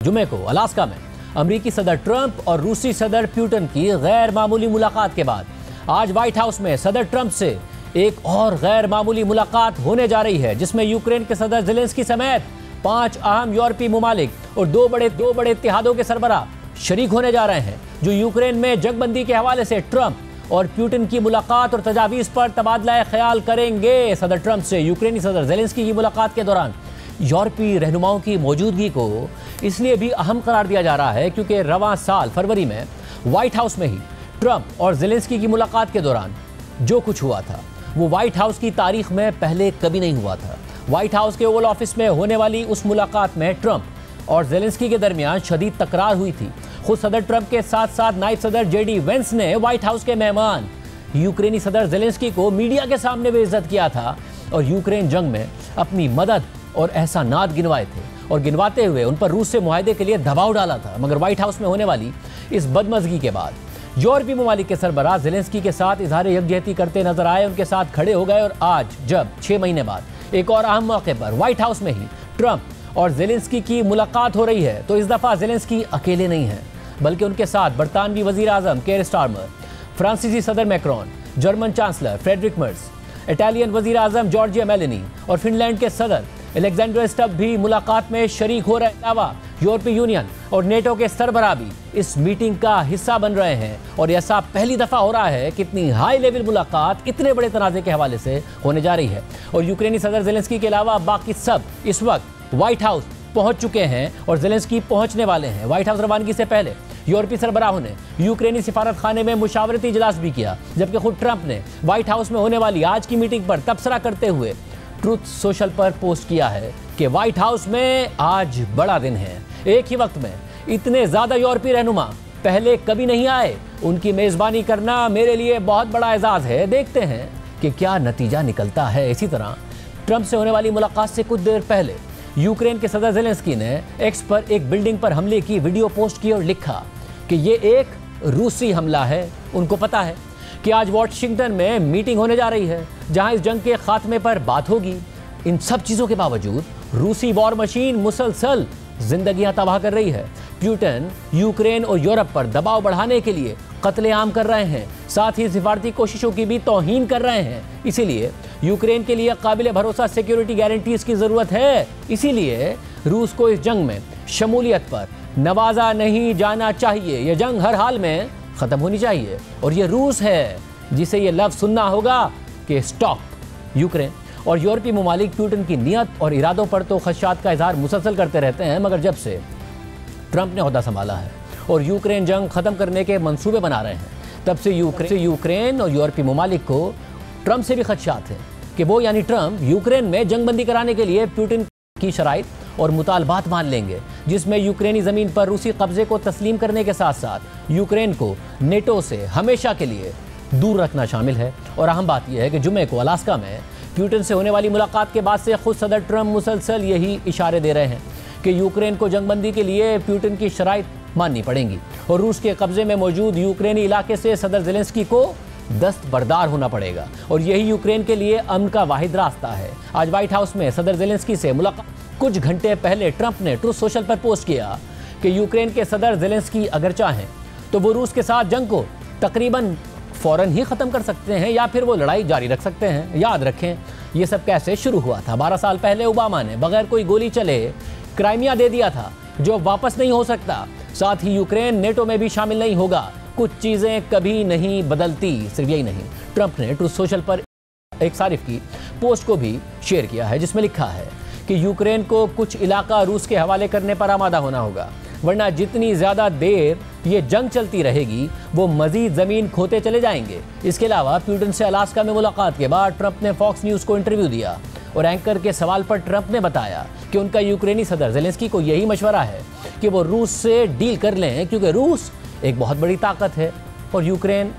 जुमे को अलास्का में अमेरिकी सदर ट्रंप और रूसी सदर पुतिन की गैर मामूली मुलाकात के बाद आज व्हाइट हाउस में सदर ट्रंप से एक और गैर मामूली मुलाकात होने जा रही है, जिसमें यूक्रेन के सदर ज़ेलेंस्की समेत 5 अहम यूरोपीय ममालिक और दो बड़े इत्तेहादों के सरबराह शरीक होने जा रहे हैं, जो यूक्रेन में जंगबंदी के हवाले से ट्रंप और पुतिन की मुलाकात और तजावीज़ पर तबादला ख्याल करेंगे। सदर ट्रंप से यूक्रेनी सदर ज़ेलेंस्की की मुलाकात के दौरान यूरोपीय रहनुमाओं की मौजूदगी को इसलिए भी अहम करार दिया जा रहा है क्योंकि रवां साल फरवरी में व्हाइट हाउस में ही ट्रंप और ज़ेलेंस्की की मुलाकात के दौरान जो कुछ हुआ था वो व्हाइट हाउस की तारीख में पहले कभी नहीं हुआ था। व्हाइट हाउस के ओवल ऑफिस में होने वाली उस मुलाकात में ट्रंप और ज़ेलेंस्की के दरमियान शदीद तकरार हुई थी। खुद सदर ट्रंप के साथ साथ नायब सदर JD वेंस ने व्हाइट हाउस के मेहमान यूक्रेनी सदर ज़ेलेंस्की को मीडिया के सामने बेइज्जत किया था और यूक्रेन जंग में अपनी मदद और एहसानात गिनवाए थे और गिनवाते हुए उन पर रूस से मुआहदे के लिए दबाव डाला था। मगर व्हाइट हाउस में होने वाली इस बदमज़गी के बाद यूरोपीय ममालिक के सरबराह ज़ेलेंस्की के साथ इजहार यकजहती करते नजर आए, उनके साथ खड़े हो गए और आज जब 6 महीने बाद एक और अहम मौके पर व्हाइट हाउस में ही ट्रंप और ज़ेलेंस्की की मुलाकात हो रही है, तो इस दफ़ा ज़ेलेंस्की अकेले नहीं हैं, बल्कि उनके साथ बरतानवी वज़ीर आज़म केयर स्टारमर, फ्रांसीसी सदर Macron, German chancellor Friedrich Merz, Italian वज़ीर आज़म जॉर्जिया मेलोनी और फिनलैंड के सदर अलेक्जेंडर स्टब भी मुलाकात में शरीक हो रहे हैं। अलावा यूरोपीय यूनियन और नेटो के सरबराह भी इस मीटिंग का हिस्सा बन रहे हैं और ऐसा पहली दफ़ा हो रहा है कि इतनी हाई लेवल मुलाकात इतने बड़े तनाज़े के हवाले से होने जा रही है। और यूक्रेनी सदर ज़ेलेंस्की के अलावा बाकी सब इस वक्त व्हाइट हाउस पहुंच चुके हैं और ज़ेलेंस्की पहुंचने वाले हैं। व्हाइट हाउस रवानगी से पहले यूरोपीय सरबराहों ने यूक्रेनी सिफारत खाने में मुशावरती इजलास भी किया, जबकि खुद ट्रंप ने व्हाइट हाउस में होने वाली आज की मीटिंग पर तबसरा करते हुए ट्रूथ सोशल पर पोस्ट किया है कि व्हाइट हाउस में आज बड़ा दिन है। एक ही वक्त में इतने ज़्यादा यूरोपीय रहनुमा पहले कभी नहीं आए, उनकी मेज़बानी करना मेरे लिए बहुत बड़ा एजाज़ है। देखते हैं कि क्या नतीजा निकलता है। इसी तरह ट्रंप से होने वाली मुलाकात से कुछ देर पहले यूक्रेन के सदर ज़ेलेंस्की ने एक्स पर एक बिल्डिंग पर हमले की वीडियो पोस्ट की और लिखा कि ये एक रूसी हमला है। उनको पता है कि आज वॉशिंगटन में मीटिंग होने जा रही है जहां इस जंग के खात्मे पर बात होगी। इन सब चीज़ों के बावजूद रूसी वॉर मशीन मुसलसल जिंदगियां तबाह कर रही है। पुतिन यूक्रेन और यूरोप पर दबाव बढ़ाने के लिए कत्लेआम कर रहे हैं, साथ ही सिफारती कोशिशों की भी तौहीन कर रहे हैं। इसीलिए यूक्रेन के लिए काबिल भरोसा सिक्योरिटी गारंटीज की ज़रूरत है। इसीलिए रूस को इस जंग में शमूलियत पर नवाजा नहीं जाना चाहिए। ये जंग हर हाल में ख़त्म होनी चाहिए और ये रूस है जिसे ये लफ्ज़ सुनना होगा कि स्टॉप यूक्रेन। और यूरोपीय ममालिक पुतिन की नीयत और इरादों पर तो खदशात का इजहार मुसलसल करते रहते हैं, मगर जब से ट्रंप ने ओहदा संभाला है और यूक्रेन जंग ख़त्म करने के मंसूबे बना रहे हैं, तब से यूक्रेन और यूरोपीय ममालिक को ट्रंप से भी खदशात हैं कि वो यानी ट्रंप यूक्रेन में जंगबंदी कराने के लिए पुतिन की शराइत और मुतालबात मान लेंगे, जिसमें यूक्रेनी ज़मीन पर रूसी कब्जे को तस्लीम करने के साथ साथ यूक्रेन को नेटो से हमेशा के लिए दूर रखना शामिल है। और अहम बात यह है कि जुमे को अलास्का में पुतिन से होने वाली मुलाकात के बाद से खुद सदर ट्रंप मुसलसल यही इशारे दे रहे हैं कि यूक्रेन को जंगबंदी के लिए पुतिन की शराइत माननी पड़ेंगी और रूस के कब्जे में मौजूद यूक्रेनी इलाके से सदर ज़ेलेंस्की को दस्तबरदार होना पड़ेगा और यही यूक्रेन के लिए अमन का वाहिद रास्ता है। आज व्हाइट हाउस में सदर ज़ेलेंस्की से मुलाकात कुछ घंटे पहले ट्रंप ने ट्रूथ सोशल पर पोस्ट किया कि यूक्रेन के सदर ज़ेलेंस्की अगर चाहें तो वो रूस के साथ जंग को तकरीबन फ़ौरन ही ख़त्म कर सकते हैं या फिर वो लड़ाई जारी रख सकते हैं। याद रखें ये सब कैसे शुरू हुआ था। 12 साल पहले ओबामा ने बगैर कोई गोली चले क्राइमिया दे दिया था, जो वापस नहीं हो सकता। साथ ही यूक्रेन नेटो में भी शामिल नहीं होगा। कुछ चीज़ें कभी नहीं बदलती। सिर्फ यही नहीं, ट्रंप ने ट्रूथ सोशल पर एक सारिफ की पोस्ट को भी शेयर किया है जिसमें लिखा है कि यूक्रेन को कुछ इलाका रूस के हवाले करने पर आमादा होना होगा, वरना जितनी ज़्यादा देर ये जंग चलती रहेगी वो मज़ीद ज़मीन खोते चले जाएंगे। इसके अलावा पुतिन से अलास्का में मुलाकात के बाद ट्रंप ने फॉक्स न्यूज़ को इंटरव्यू दिया और एंकर के सवाल पर ट्रंप ने बताया कि उनका यूक्रेनी सदर ज़ेलेंस्की को यही मशवरा है कि वो रूस से डील कर लें, क्योंकि रूस एक बहुत बड़ी ताकत है और यूक्रेन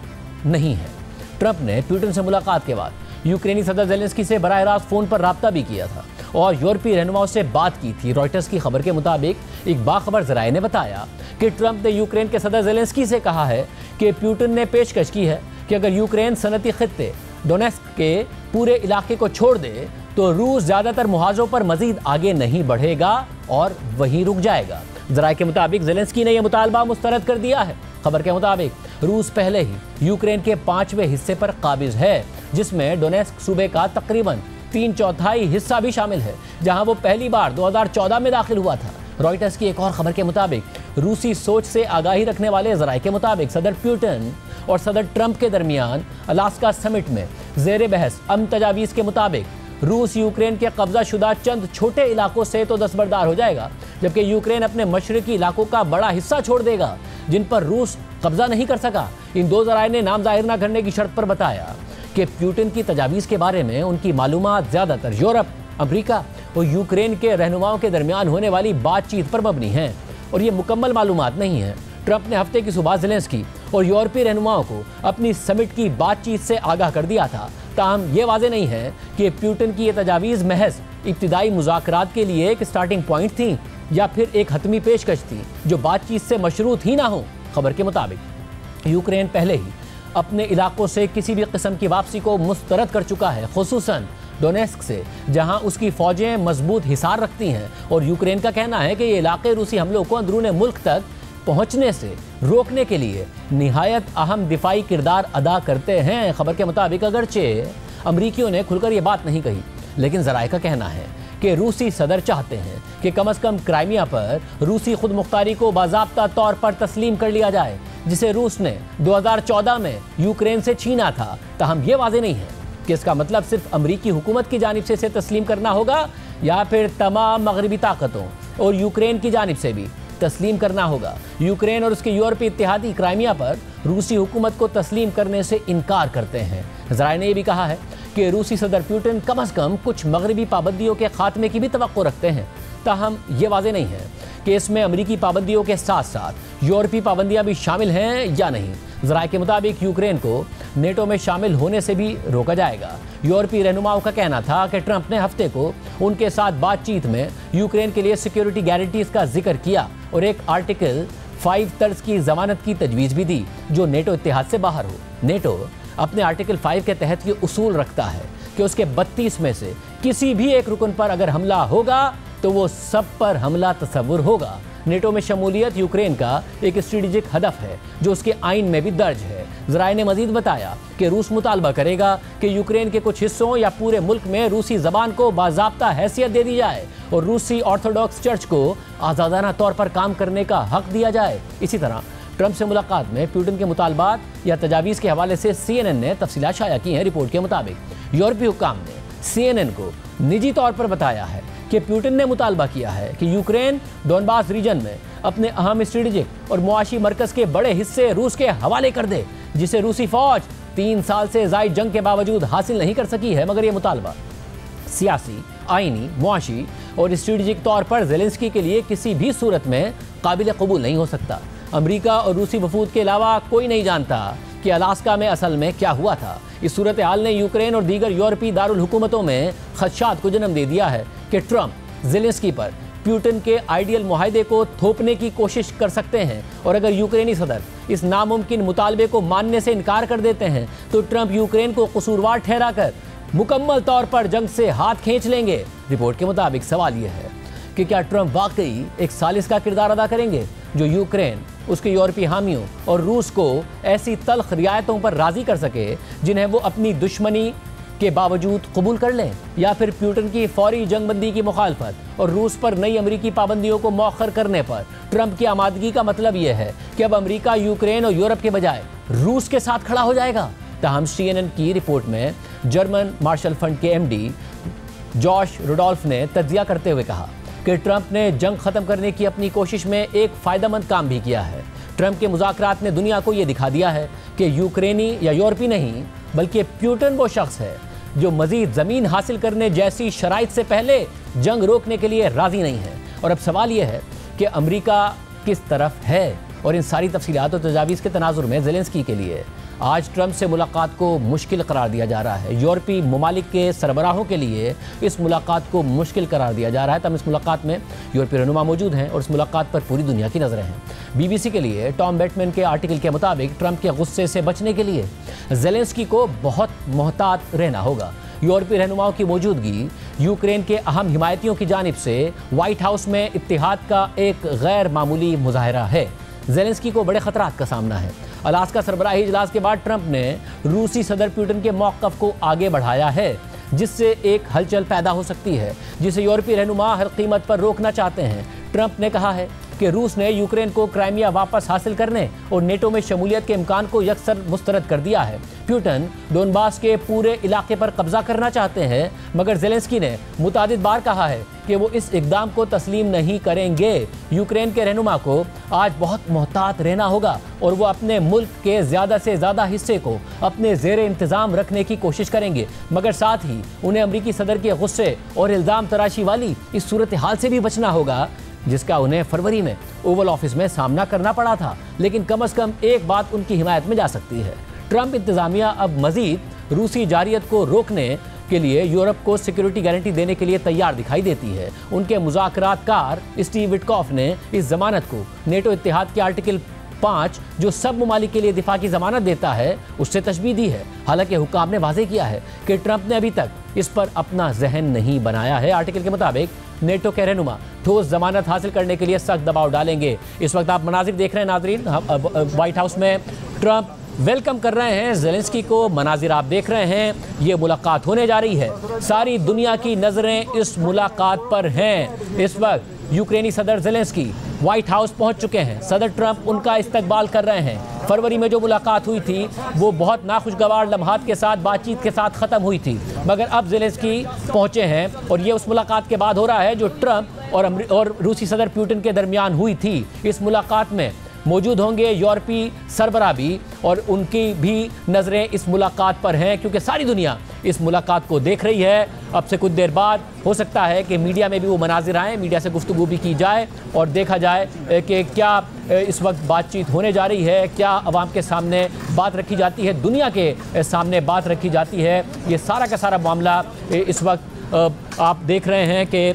नहीं है। ट्रंप ने पुतिन से मुलाकात के बाद यूक्रेनी सदर ज़ेलेंस्की से बराह रास्त फ़ोन पर रब्ता भी किया था और यूरोपीय रहनुमाओं से बात की थी। रॉयटर्स की खबर के मुताबिक एक बाखबर ज़राए ने बताया कि ट्रंप ने यूक्रेन के सदर ज़ेलेंस्की से कहा है कि पुतिन ने पेशकश की है कि अगर यूक्रेन सनती खित्ते डोनेस्क के पूरे इलाके को छोड़ दे तो रूस ज़्यादातर मुहाजों पर मजीद आगे नहीं बढ़ेगा और वहीं रुक जाएगा। जराये के मुताबिक ज़ेलेंस्की ने यह मुतालबा मुस्तरद कर दिया है। खबर के मुताबिक रूस पहले ही यूक्रेन के 5वें हिस्से पर काबिज है, जिसमें डोनेस्क सूबे का तकरीबन 3/4 हिस्सा भी शामिल है, जहां वो पहली बार 2014 में दाखिल हुआ था। रॉयटर्स की एक और खबर के मुताबिक रूसी सोच से आगाही रखने वाले जराये के मुताबिक सदर पुतिन और सदर ट्रंप के दरमियान अलास्का समिट में ज़ेर बहस अमन तजावीज़ के मुताबिक रूस यूक्रेन के कब्जा शुदा चंद छोटे इलाकों से तो दस्तबरदार हो जाएगा, जबकि यूक्रेन अपने मशरकी इलाकों का बड़ा हिस्सा छोड़ देगा जिन पर रूस कब्जा नहीं कर सका। इन दो जराये ने नाम जाहिर न करने की शर्त पर बताया कि पुतिन की तजावीज़ के बारे में उनकी मालूमात ज़्यादातर यूरोप, अमेरिका और यूक्रेन के रहनुमाओं के दरमियान होने वाली बातचीत पर मबनी हैं और ये मुकम्मल मालूमात नहीं है। ट्रंप ने हफ्ते की सुबह ज़ेलेंस्की और यूरोपीय रहनुमाओं को अपनी समिट की बातचीत से आगाह कर दिया था। ताहम ये वाज़ेह नहीं है कि पुतिन की ये तजावीज़ महज इब्तिदाई मुज़ाकरात के लिए एक स्टार्टिंग पॉइंट थी या फिर एक हतमी पेशकश थी जो बातचीत से मशरूत ही ना हो। खबर के मुताबिक यूक्रेन पहले ही अपने इलाकों से किसी भी किस्म की वापसी को मुस्तरद कर चुका है, खुसूसन डोनेस्क से, जहां उसकी फौजें मजबूत हिसार रखती हैं और यूक्रेन का कहना है कि ये इलाके रूसी हमलों को अंदरूने मुल्क तक पहुंचने से रोकने के लिए निहायत अहम दिफाई किरदार अदा करते हैं। खबर के मुताबिक अगरचे अमरीकियों ने खुलकर ये बात नहीं कही, लेकिन जराये का कहना है कि रूसी सदर चाहते हैं कि कम अज़ कम क्राइमिया पर रूसी खुद मुख्तारी को बाज़ाब्ता तौर पर तस्लीम कर लिया जाए, जिसे रूस ने 2014 में यूक्रेन से छीना था। ताहम ये वाज़ेह नहीं है कि इसका मतलब सिर्फ अमरीकी हुकूमत की जानिब से इसे तस्लीम करना होगा या फिर तमाम मगरबी ताकतों और यूक्रेन की जानिब से भी तस्लीम करना होगा। यूक्रेन और उसके यूरोपीय इत्तेहादी क्राइमिया पर रूसी हुकूमत को तस्लीम करने से इनकार करते हैं। ज़राये ने यह भी कहा है कि रूसी सदर पुतिन कम अज़ कम कुछ मगरबी पाबंदियों के खात्मे की भी तवक्को रखते हैं। ताहम ये वाज़ेह नहीं है कि इसमें अमरीकी पाबंदियों के साथ साथ यूरोपीय पाबंदियां भी शामिल हैं या नहीं। ज़राये के मुताबिक यूक्रेन को नेटो में शामिल होने से भी रोका जाएगा। यूरोपीय रहनुमाओं का कहना था कि ट्रंप ने हफ्ते को उनके साथ बातचीत में यूक्रेन के लिए सिक्योरिटी गारंटीज का जिक्र किया और एक आर्टिकल 5 तर्ज की जमानत की तजवीज़ भी दी जो नेटो इत्तेहाद से बाहर हो। नेटो अपने आर्टिकल 5 के तहत ये उसूल रखता है कि उसके 32 में से किसी भी एक रुकन पर अगर हमला होगा तो वो सब पर हमला तस्वुर होगा। नेटो में शमूलियत यूक्रेन का एक स्ट्रेटेजिक हदफ है जो उसके आइन में भी दर्ज है। ज़राये ने मजीद बताया कि रूस मुतालबा करेगा कि यूक्रेन के कुछ हिस्सों या पूरे मुल्क में रूसी ज़बान को बाज़ाब्ता हैसियत दे दी जाए और रूसी ऑर्थोडॉक्स चर्च को आज़ादाना तौर पर काम करने का हक दिया जाए। इसी तरह ट्रंप से मुलाकात में पुतिन के मुतालबात या तजावीज़ के हवाले से CNN ने तफसीलात शाया की हैं। रिपोर्ट के मुताबिक यूरोपीय हुक्काम ने CNN को निजी तौर पर बताया है कि पुतिन ने मुतालबा किया है कि यूक्रेन डोनबास रीजन में अपने अहम स्ट्रेटेजिक और मुआशी मरकज़ के बड़े हिस्से रूस के हवाले कर दे, जिसे रूसी फौज 3 साल से ज़ायद जंग के बावजूद हासिल नहीं कर सकी है। मगर यह मुतालबा सियासी, आइनी, मुआशी और स्ट्रेटेजिक तौर पर ज़ेलेंस्की के लिए किसी भी सूरत में काबिल कबूल नहीं हो सकता। अमरीका और रूसी वफूद के अलावा कोई नहीं जानता कि अलास्का में असल में क्या हुआ था। इस सूरत हाल ने यूक्रेन और दीगर यूरोपीय दारुल हुकूमतों में खदशात को जन्म दे दिया है कि ट्रंप ज़ेलेंस्की पर पुतिन के आइडियल मुआहदे को थोपने की कोशिश कर सकते हैं और अगर यूक्रेनी सदर इस नामुमकिन मुतालबे को मानने से इनकार कर देते हैं तो ट्रंप यूक्रेन को कसूरवार ठहराकर मुकम्मल तौर पर जंग से हाथ खींच लेंगे। रिपोर्ट के मुताबिक सवाल यह है कि क्या ट्रंप वाकई एक सालिस का किरदार अदा करेंगे जो यूक्रेन, उसके यूरोपीय हामियों और रूस को ऐसी तल्ख रियायतों पर राजी कर सके जिन्हें वो अपनी दुश्मनी के बावजूद कबूल कर लें, या फिर पुतिन की फौरी जंगबंदी की मुखालफत और रूस पर नई अमरीकी पाबंदियों को मौखर करने पर ट्रंप की आमादगी का मतलब यह है कि अब अमरीका यूक्रेन और यूरोप के बजाय रूस के साथ खड़ा हो जाएगा। ताहम CNN की रिपोर्ट में जर्मन मार्शल फंड के MD जॉश रुडोल्फ ने तज्जिया करते हुए कहा कि ट्रंप ने जंग खत्म करने की अपनी कोशिश में एक फ़ायदेमंद काम भी किया है। ट्रंप के मुज़ाकरात ने दुनिया को यह दिखा दिया है कि यूक्रेनी या यूरोपी नहीं बल्कि पुतिन वो शख्स है जो मज़ीद ज़मीन हासिल करने जैसी शराइत से पहले जंग रोकने के लिए राज़ी नहीं है। और अब सवाल यह है कि अमरीका किस तरफ है। और इन सारी तफसीलात और तजावीज़ के तनाजुर में ज़ेलेंस्की के लिए आज ट्रंप से मुलाकात को मुश्किल करार दिया जा रहा है। यूरोपीय ममालिक के सरबराहों के लिए इस मुलाकात को मुश्किल करार दिया जा रहा है। तब इस मुलाकात में यूरोपीय रहनुमा मौजूद हैं और इस मुलाकात पर पूरी दुनिया की नज़रें हैं। BBC के लिए टॉम बेटमैन के आर्टिकल के मुताबिक ट्रंप के गुस्से से बचने के लिए ज़ेलेंस्की को बहुत मोहतात रहना होगा। यूरोपीय रहनुमाओं की मौजूदगी यूक्रेन के अहम हिमायतियों की जानिब से व्हाइट हाउस में इत्तेहाद का एक गैर मामूली मुजाहरा है। ज़ेलेंस्की को बड़े खतरात का सामना है। अलास्का सरबराही इजलास के बाद ट्रंप ने रूसी सदर पुतिन के मौक़िफ़ को आगे बढ़ाया है, जिससे एक हलचल पैदा हो सकती है जिसे यूरोपीय रहनुमा हर कीमत पर रोकना चाहते हैं। ट्रंप ने कहा है कि रूस ने यूक्रेन को क्राइमिया वापस हासिल करने और नेटो में शमूलियत के इम्कान को यकसर मुस्तरद कर दिया है। पुतिन डोनबास के पूरे इलाके पर कब्जा करना चाहते हैं, मगर ज़ेलेंस्की ने मुतादिद बार कहा है कि वो इस इक़दाम को तस्लीम नहीं करेंगे। यूक्रेन के रहनुमा को आज बहुत मोहतात रहना होगा और वो अपने मुल्क के ज़्यादा से ज़्यादा हिस्से को अपने ज़ेर इंतज़ाम रखने की कोशिश करेंगे, मगर साथ ही उन्हें अमरीकी सदर के गुस्से और इल्ज़ाम तराशी वाली इस सूरत हाल से भी बचना होगा जिसका उन्हें फरवरी में ओवल ऑफिस में सामना करना पड़ा था। लेकिन कम से कम एक बात उनकी हिमायत में जा सकती है, ट्रंप इंतज़ामिया अब मज़ीद रूसी जारियत को रोकने के लिए यूरोप को सिक्योरिटी गारंटी देने के लिए तैयार दिखाई देती है। उनके मुज़ाकरातकार स्टीव विटकॉफ ने इस जमानत को नेटो इत्तेहाद के आर्टिकल 5 जो सब ममालिक के लिए दिफा की जमानत देता है उससे तशबीह दी है। हालांकि हुक्काम ने वाज़ेह किया है कि ट्रंप ने अभी तक इस पर अपना जहन नहीं बनाया है। आर्टिकल के मुताबिक नेटो के रहनुमा ठोस जमानत हासिल करने के लिए सख्त दबाव डालेंगे। इस वक्त आप मनाजिर देख रहे हैं नाज़रीन, व्हाइट हाउस में ट्रंप वेलकम कर रहे हैं ज़ेलेंस्की को। मनाजिर आप देख रहे हैं, ये मुलाकात होने जा रही है। सारी दुनिया की नज़रें इस मुलाकात पर हैं। इस वक्त यूक्रेनी सदर ज़ेलेंस्की व्हाइट हाउस पहुंच चुके हैं। सदर ट्रंप उनका इस्तकबाल कर रहे हैं। फरवरी में जो मुलाकात हुई थी वो बहुत नाखुशगवार लम्हात के साथ बातचीत के साथ ख़त्म हुई थी, मगर अब ज़ेलेंस्की पहुंचे हैं और ये उस मुलाकात के बाद हो रहा है जो ट्रंप और रूसी सदर पुतिन के दरमियान हुई थी। इस मुलाकात में मौजूद होंगे यूरोपीय सरबराह भी और उनकी भी नज़रें इस मुलाकात पर हैं क्योंकि सारी दुनिया इस मुलाकात को देख रही है। अब से कुछ देर बाद हो सकता है कि मीडिया में भी वो मनाजिर आएँ, मीडिया से गुफ्तगू भी की जाए और देखा जाए कि क्या इस वक्त बातचीत होने जा रही है, क्या अवाम के सामने बात रखी जाती है, दुनिया के सामने बात रखी जाती है। ये सारा का सारा मामला इस वक्त आप देख रहे हैं कि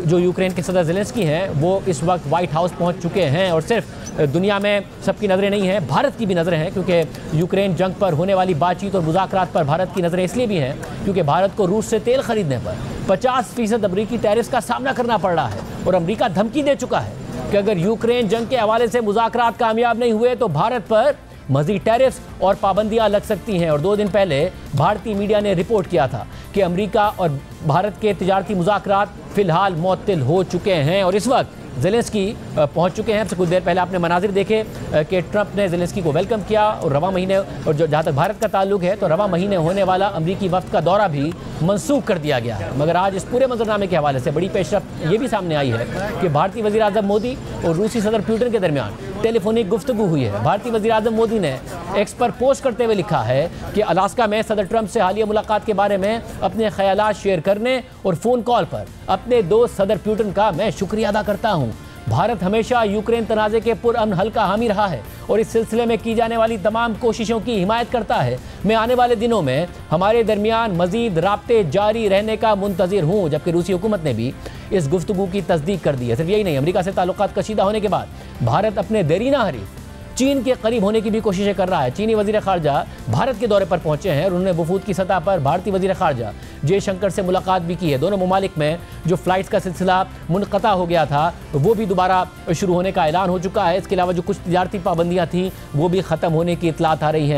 जो यूक्रेन के सदर ज़ेलेंस्की हैं वो इस वक्त व्हाइट हाउस पहुंच चुके हैं और सिर्फ दुनिया में सबकी नज़रें नहीं हैं, भारत की भी नज़रें हैं क्योंकि यूक्रेन जंग पर होने वाली बातचीत और मुज़ाकरात पर भारत की नज़रें इसलिए भी हैं क्योंकि भारत को रूस से तेल खरीदने पर 50% अमरीकी टैरिफ का सामना करना पड़ रहा है और अमरीका धमकी दे चुका है कि अगर यूक्रेन जंग के हवाले से मुज़ाकरात कामयाब नहीं हुए तो भारत पर मज़ीद टैरिफ्स और पाबंदियां लग सकती हैं। और 2 दिन पहले भारतीय मीडिया ने रिपोर्ट किया था कि अमेरिका और भारत के तिजारती मुज़ाकरात फ़िलहाल मुअत्तल हो चुके हैं और इस वक्त ज़ेलेंस्की पहुंच चुके हैं। कुछ देर पहले आपने मनाजिर देखे कि ट्रंप ने ज़ेलेंस्की को वेलकम किया और रवा महीने और जहाँ तक भारत का ताल्लुक है तो रवा महीने होने वाला अमरीकी वफ़द का दौरा भी मनसूख कर दिया गया है। मगर आज इस पूरे मंजरनामे के हवाले से बड़ी पेशरफ्त ये भी सामने आई है कि भारतीय वज़ीर आज़म मोदी और रूसी सदर पुतिन के दरमियान टेलीफोनिक गुफ्तगू हुई है। भारतीय वज़ीर आज़म मोदी ने एक्स पर पोस्ट करते हुए लिखा है कि अलास्का में सदर ट्रंप से हालिया मुलाकात के बारे में अपने ख्यालात शेयर करने और फ़ोन कॉल पर अपने दोस्त सदर पुतिन का मैं शुक्रिया अदा करता हूँ। भारत हमेशा यूक्रेन तनाज़े के पुरअमन हल का हामी रहा है और इस सिलसिले में की जाने वाली तमाम कोशिशों की हिमायत करता है। मैं आने वाले दिनों में हमारे दरमियान मज़ीद राब्ते जारी रहने का मुंतज़िर हूँ। जबकि रूसी हुकूमत ने भी इस गुफ्तगू की तस्दीक कर दी है। सिर्फ यही नहीं, अमेरिका से ताल्लुकात कशीदा होने के बाद भारत अपने देरीना हरीफ चीन के करीब होने की भी कोशिशें कर रहा है। चीनी वज़ीर ख़ारजा भारत के दौरे पर पहुंचे हैं और उन्होंने वफूद की सतह पर भारतीय वज़ीर ख़ारजा जयशंकर से मुलाकात भी की है। दोनों ममालिक में जो फ़्लाइट्स का सिलसिला मुनक़ता हो गया था वो भी दोबारा शुरू होने का ऐलान हो चुका है। इसके अलावा जो कुछ तिजारती पाबंदियाँ थी वो भी ख़त्म होने की इतलात आ रही हैं।